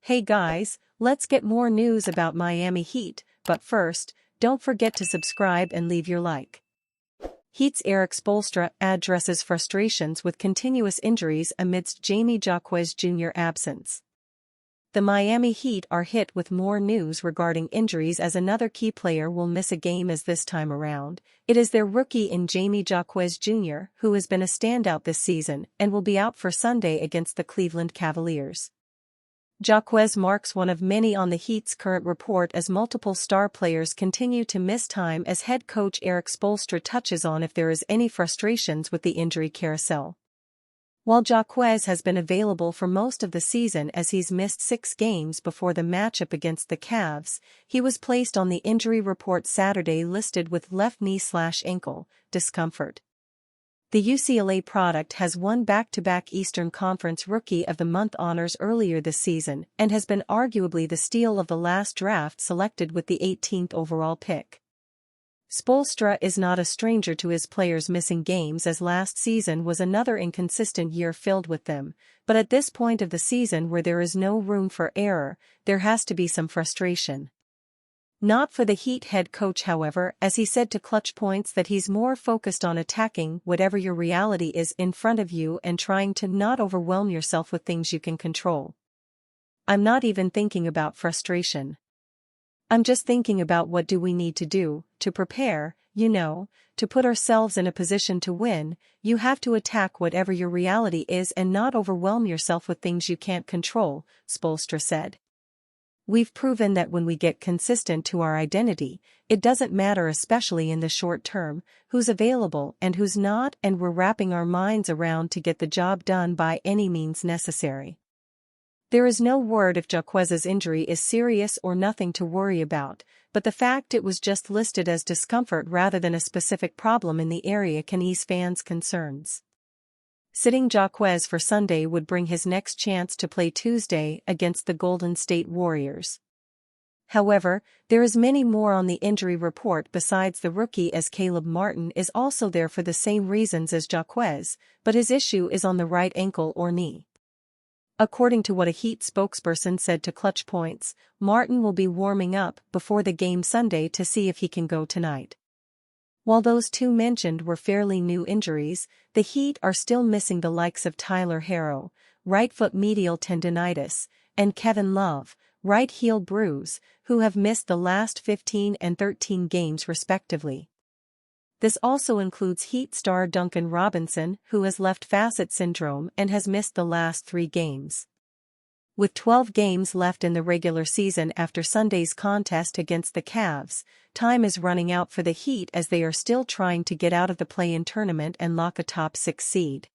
Hey guys, let's get more news about Miami Heat, but first, don't forget to subscribe and leave your like. Heat's Erik Spoelstra addresses frustrations with continuous injuries amidst Jamie Jaquez Jr. absence. The Miami Heat are hit with more news regarding injuries as another key player will miss a game as this time around. It is their rookie in Jamie Jaquez Jr. who has been a standout this season and will be out for Sunday against the Cleveland Cavaliers. Jaquez marks one of many on the Heat's current report as multiple star players continue to miss time as head coach Erik Spoelstra touches on if there is any frustrations with the injury carousel. While Jaquez has been available for most of the season as he's missed 6 games before the matchup against the Cavs, he was placed on the injury report Saturday listed with left knee/ankle discomfort. The UCLA product has won back-to-back Eastern Conference Rookie of the Month honors earlier this season and has been arguably the steal of the last draft selected with the 18th overall pick. Spoelstra is not a stranger to his players missing games as last season was another inconsistent year filled with them, but at this point of the season where there is no room for error, there has to be some frustration. Not for the Heat head coach however, as he said to Clutch Points that he's more focused on attacking whatever your reality is in front of you and trying to not overwhelm yourself with things you can control. I'm not even thinking about frustration. I'm just thinking about what do we need to do, to prepare, to put ourselves in a position to win. You have to attack whatever your reality is and not overwhelm yourself with things you can't control, Spoelstra said. We've proven that when we get consistent to our identity, it doesn't matter especially in the short term, who's available and who's not, and we're wrapping our minds around to get the job done by any means necessary. There is no word if Jaquez's injury is serious or nothing to worry about, but the fact it was just listed as discomfort rather than a specific problem in the area can ease fans' concerns. Sitting Jaquez for Sunday would bring his next chance to play Tuesday against the Golden State Warriors. However, there is many more on the injury report besides the rookie as Caleb Martin is also there for the same reasons as Jaquez, but his issue is on the right ankle or knee. According to what a Heat spokesperson said to Clutch Points, Martin will be warming up before the game Sunday to see if he can go tonight. While those two mentioned were fairly new injuries, the Heat are still missing the likes of Tyler Herro, right foot medial tendinitis, and Kevin Love, right heel bruise, who have missed the last 15 and 13 games respectively. This also includes Heat star Duncan Robinson, who has left facet syndrome and has missed the last 3 games. With 12 games left in the regular season after Sunday's contest against the Cavs, time is running out for the Heat as they are still trying to get out of the play-in tournament and lock a top 6 seed.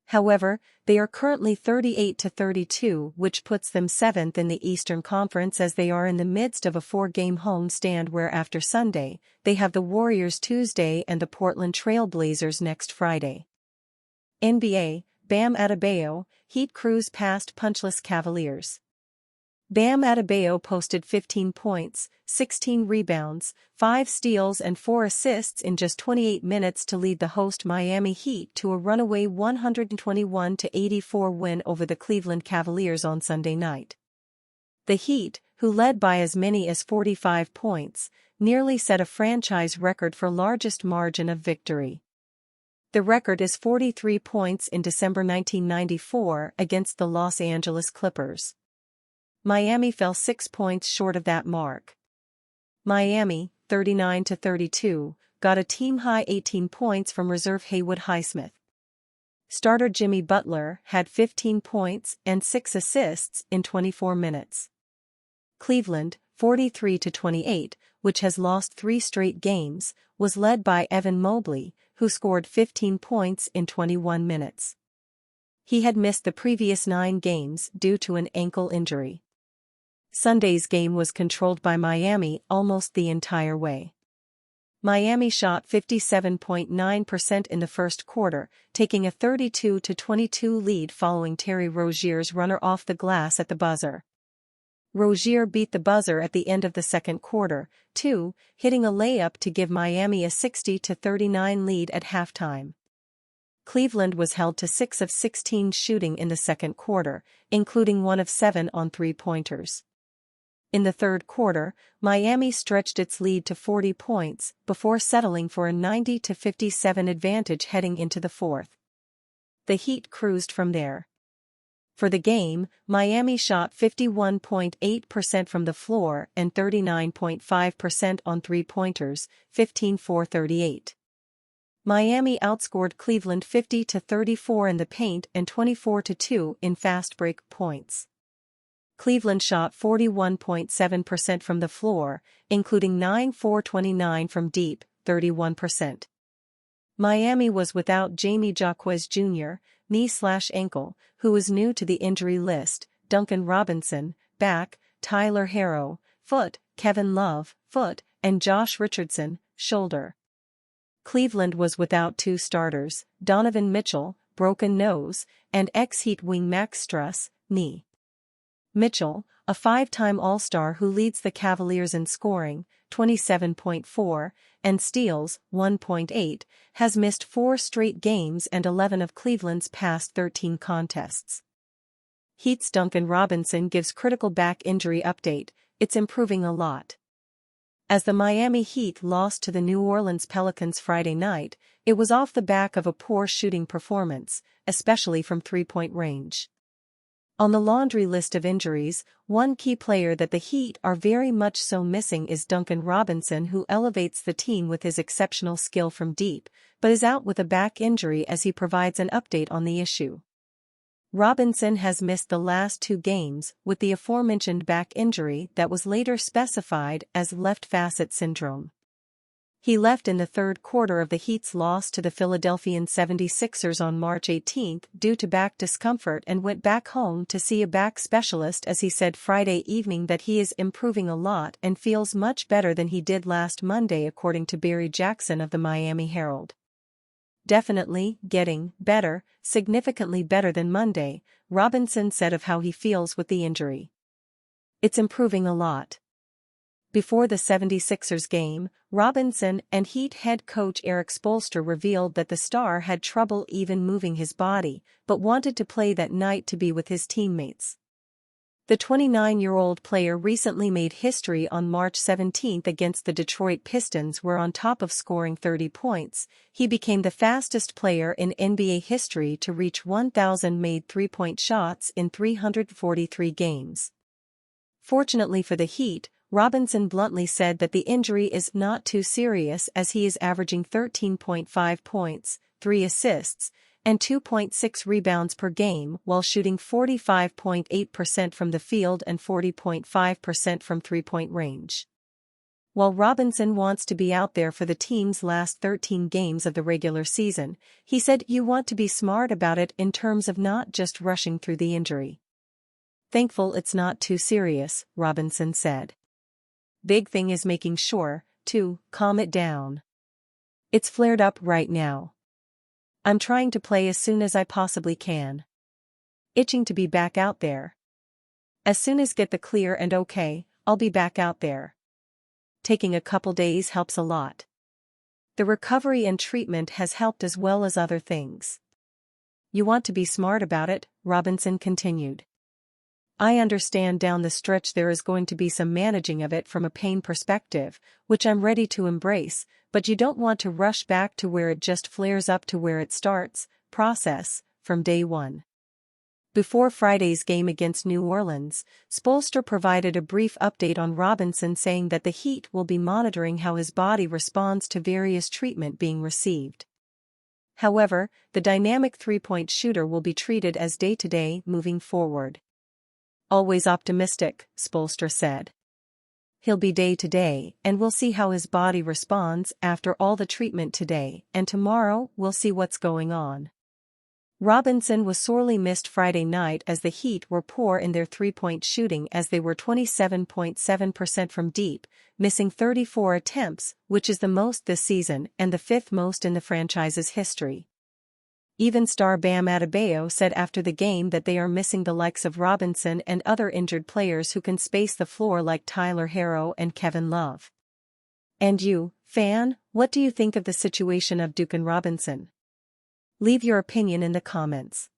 However, they are currently 38-32, which puts them 7th in the Eastern Conference as they are in the midst of a 4-game homestand where after Sunday, they have the Warriors Tuesday and the Portland Trail Blazers next Friday. NBA, Bam Adebayo, Heat cruise past punchless Cavaliers. Bam Adebayo posted 15 points, 16 rebounds, 5 steals and 4 assists in just 28 minutes to lead the host Miami Heat to a runaway 121-84 win over the Cleveland Cavaliers on Sunday night. The Heat, who led by as many as 45 points, nearly set a franchise record for largest margin of victory. The record is 43 points in December 1994 against the Los Angeles Clippers. Miami fell 6 points short of that mark. Miami, 39-32, got a team-high 18 points from reserve Haywood Highsmith. Starter Jimmy Butler had 15 points and 6 assists in 24 minutes. Cleveland, 43-28, which has lost 3 straight games, was led by Evan Mobley, who scored 15 points in 21 minutes. He had missed the previous 9 games due to an ankle injury. Sunday's game was controlled by Miami almost the entire way. Miami shot 57.9% in the first quarter, taking a 32-22 lead following Terry Rozier's runner off the glass at the buzzer. Rozier beat the buzzer at the end of the second quarter, too, hitting a layup to give Miami a 60-39 lead at halftime. Cleveland was held to 6 of 16 shooting in the second quarter, including 1 of 7 on three-pointers. In the third quarter, Miami stretched its lead to 40 points before settling for a 90-57 advantage heading into the fourth. The Heat cruised from there. For the game, Miami shot 51.8% from the floor and 39.5% on three-pointers, 15-4-38. Miami outscored Cleveland 50-34 in the paint and 24-2 in fast break points. Cleveland shot 41.7% from the floor, including 9-4-29 from deep, 31%. Miami was without Jamie Jaquez Jr., knee/ankle, who was new to the injury list, Duncan Robinson, back, Tyler Herro, foot, Kevin Love, foot, and Josh Richardson, shoulder. Cleveland was without 2 starters, Donovan Mitchell, broken nose, and ex-Heat wing Max Strus, knee. Mitchell, a 5-time All-Star who leads the Cavaliers in scoring, 27.4, and steals, 1.8, has missed 4 straight games and 11 of Cleveland's past 13 contests. Heat's Duncan Robinson gives critical back injury update, it's improving a lot. As the Miami Heat lost to the New Orleans Pelicans Friday night, it was off the back of a poor shooting performance, especially from three-point range. On the laundry list of injuries, one key player that the Heat are very much so missing is Duncan Robinson, who elevates the team with his exceptional skill from deep, but is out with a back injury as he provides an update on the issue. Robinson has missed the last 2 games with the aforementioned back injury that was later specified as left facet syndrome. He left in the third quarter of the Heat's loss to the Philadelphia 76ers on March 18 due to back discomfort and went back home to see a back specialist, as he said Friday evening that he is improving a lot and feels much better than he did last Monday, according to Barry Jackson of the Miami Herald. Definitely getting better, significantly better than Monday, Robinson said of how he feels with the injury. It's improving a lot. Before the 76ers game, Robinson and Heat head coach Eric Spoelstra revealed that the star had trouble even moving his body, but wanted to play that night to be with his teammates. The 29-year-old player recently made history on March 17 against the Detroit Pistons, where on top of scoring 30 points, he became the fastest player in NBA history to reach 1,000 made three-point shots in 343 games. Fortunately for the Heat, Robinson bluntly said that the injury is not too serious, as he is averaging 13.5 points, 3 assists, and 2.6 rebounds per game while shooting 45.8% from the field and 40.5% from three-point range. While Robinson wants to be out there for the team's last 13 games of the regular season, he said you want to be smart about it in terms of not just rushing through the injury. Thankful it's not too serious, Robinson said. Big thing is making sure to calm it down. It's flared up right now. I'm trying to play as soon as I possibly can. Itching to be back out there. As soon as get the clear and okay, I'll be back out there. Taking a couple days helps a lot. The recovery and treatment has helped as well as other things. You want to be smart about it, Robinson continued. I understand down the stretch there is going to be some managing of it from a pain perspective, which I'm ready to embrace, but you don't want to rush back to where it just flares up to where it starts, process, from day one. Before Friday's game against New Orleans, Spoelstra provided a brief update on Robinson, saying that the Heat will be monitoring how his body responds to various treatment being received. However, the dynamic three-point shooter will be treated as day-to-day moving forward. Always optimistic, Spoelstra said. He'll be day-to-day, and we'll see how his body responds after all the treatment today, and tomorrow we'll see what's going on. Robinson was sorely missed Friday night as the Heat were poor in their three-point shooting, as they were 27.7% from deep, missing 34 attempts, which is the most this season and the 5th most in the franchise's history. Even star Bam Adebayo said after the game that they are missing the likes of Robinson and other injured players who can space the floor like Tyler Herro and Kevin Love. And you, fan, what do you think of the situation of Duncan Robinson? Leave your opinion in the comments.